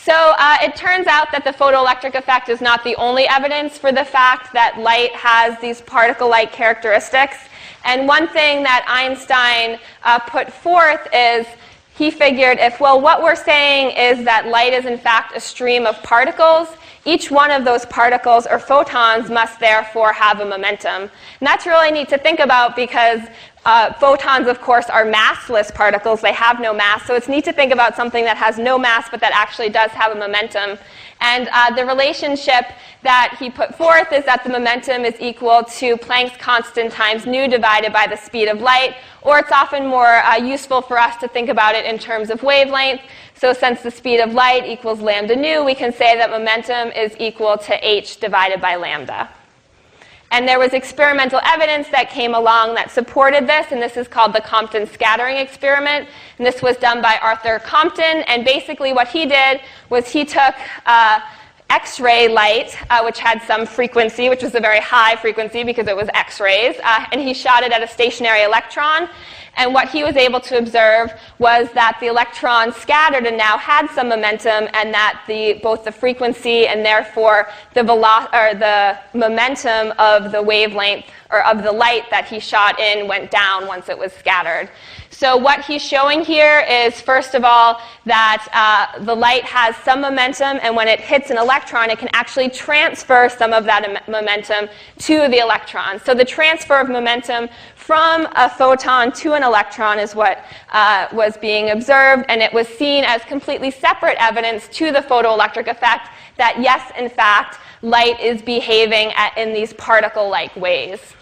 So it turns out that the photoelectric effect is not the only evidence for the fact that light has these particle-like characteristics. And one thing that Einstein put forth is he figured if, well, what we're saying is that light is in fact a stream of particles, each one of those particles or photons must therefore have a momentum. And that's really neat to think about because photons, of course, are massless particles. They have no mass. So it's neat to think about something that has no mass but that actually does have a momentum. And the relationship that he put forth is that the momentum is equal to Planck's constant times nu divided by the speed of light, or it's often more useful for us to think about it in terms of wavelength. So since the speed of light equals lambda nu, we can say that momentum is equal to h divided by lambda. And there was experimental evidence that came along that supported this, and this is called the Compton scattering experiment. And this was done by Arthur Compton, and basically what he did was he took X-ray light, which had some frequency, which was a very high frequency because it was X-rays, and he shot it at a stationary electron. And what he was able to observe was that the electron scattered and now had some momentum, and that both the frequency and therefore the momentum of the wavelength or of the light that he shot in went down once it was scattered. So what he's showing here is, first of all, that the light has some momentum, and when it hits an electron, it can actually transfer some of that momentum to the electron. So the transfer of momentum from a photon to an electron is what was being observed, and it was seen as completely separate evidence to the photoelectric effect that, yes, in fact, light is behaving in these particle-like ways.